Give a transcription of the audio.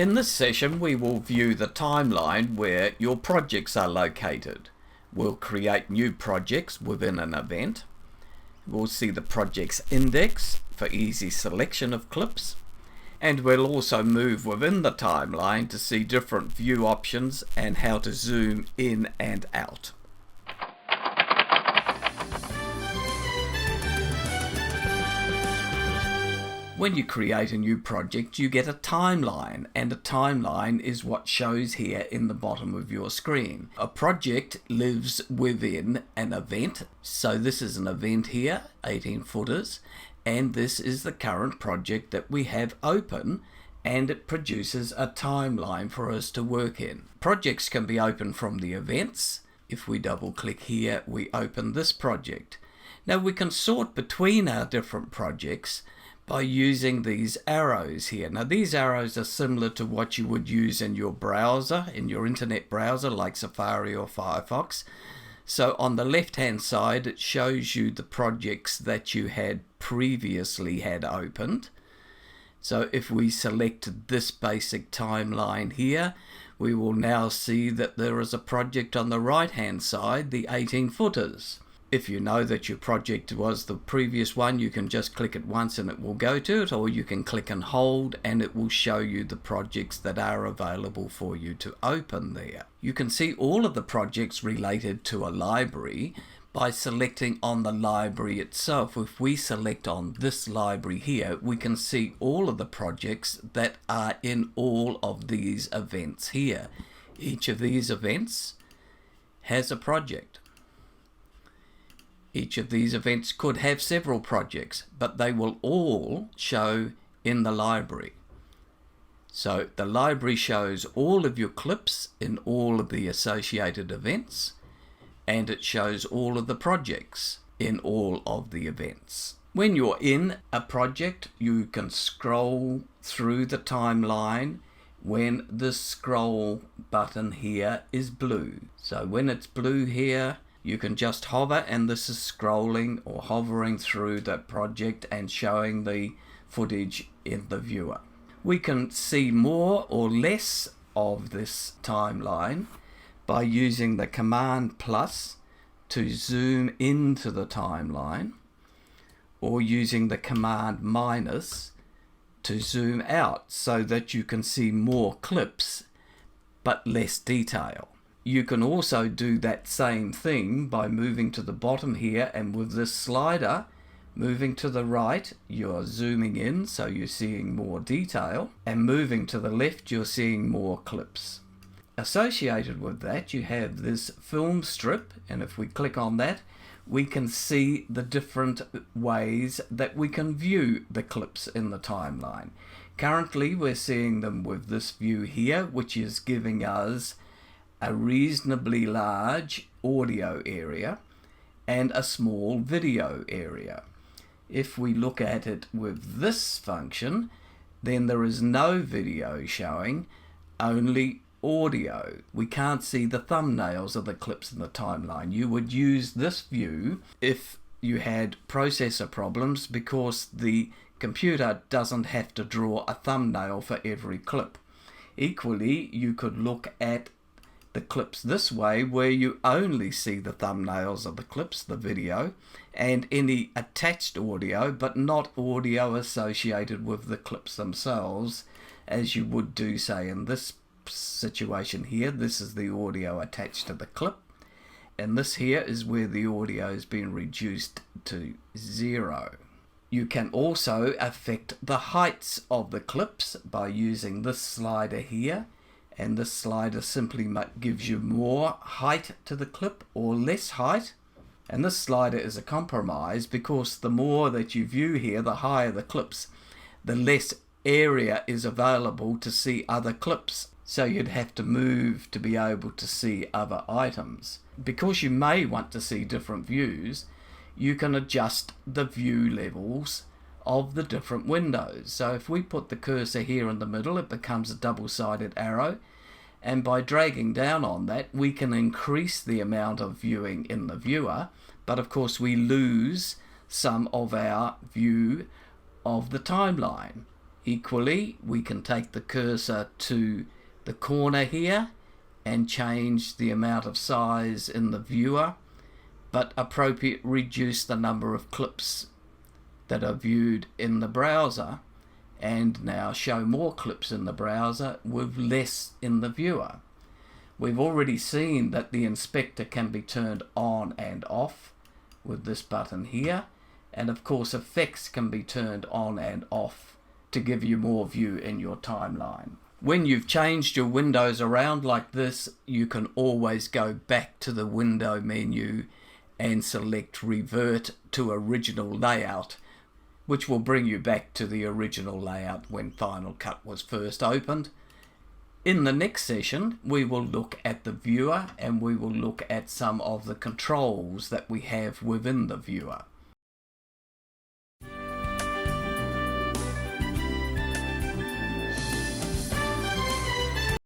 In this session, we will view the timeline where your projects are located. We'll create new projects within an event. We'll see the project's index for easy selection of clips. And we'll also move within the timeline to see different view options and how to zoom in and out. When you create a new project, you get a timeline, and a timeline is what shows here in the bottom of your screen. A project lives within an event, so this is an event here, 18 footers, and this is the current project that we have open, and it produces a timeline for us to work in. Projects can be opened from the events. If we double click here, we open this project. Now we can sort between our different projects by using these arrows here. Now these arrows are similar to what you would use in your browser, in your internet browser like Safari or Firefox. So on the left hand side it shows you the projects that you had previously had opened. So if we select this basic timeline here, we will now see that there is a project on the right hand side, the 18 footers. If you know that your project was the previous one, you can just click it once and it will go to it, or you can click and hold and it will show you the projects that are available for you to open there. You can see all of the projects related to a library by selecting on the library itself. If we select on this library here, we can see all of the projects that are in all of these events here. Each of these events has a project. Each of these events could have several projects, but they will all show in the library. So the library shows all of your clips in all of the associated events, and it shows all of the projects in all of the events. When you're in a project, you can scroll through the timeline when the scroll button here is blue. So when it's blue here, you can just hover, and this is scrolling or hovering through the project and showing the footage in the viewer. We can see more or less of this timeline by using the command plus to zoom into the timeline, or using the command minus to zoom out so that you can see more clips but less detail. You can also do that same thing by moving to the bottom here, and with this slider moving to the right you're zooming in, so you're seeing more detail, and moving to the left you're seeing more clips. Associated with that you have this film strip, and if we click on that we can see the different ways that we can view the clips in the timeline. Currently we're seeing them with this view here, which is giving us a reasonably large audio area and a small video area. If we look at it with this function, then there is no video showing, only audio. We can't see the thumbnails of the clips in the timeline. You would use this view if you had processor problems, because the computer doesn't have to draw a thumbnail for every clip. Equally, you could look at the clips this way, where you only see the thumbnails of the clips, the video, and any attached audio, but not audio associated with the clips themselves, as you would do, say, in this situation here. This is the audio attached to the clip, and this here is where the audio has been reduced to 0. You can also affect the heights of the clips by using this slider here, and this slider simply gives you more height to the clip or less height. And this slider is a compromise, because the more that you view here, the higher the clips, the less area is available to see other clips. So you'd have to move to be able to see other items. Because you may want to see different views, you can adjust the view levels of the different windows. So if we put the cursor here in the middle, it becomes a double-sided arrow, and by dragging down on that we can increase the amount of viewing in the viewer, but of course we lose some of our view of the timeline. Equally, we can take the cursor to the corner here and change the amount of size in the viewer, but appropriate reduce the number of clips that are viewed in the browser, and now show more clips in the browser with less in the viewer. We've already seen that the inspector can be turned on and off with this button here, and of course effects can be turned on and off to give you more view in your timeline. When you've changed your windows around like this, you can always go back to the window menu and select revert to original layout, which will bring you back to the original layout when Final Cut was first opened. In the next session, we will look at the viewer and we will look at some of the controls that we have within the viewer.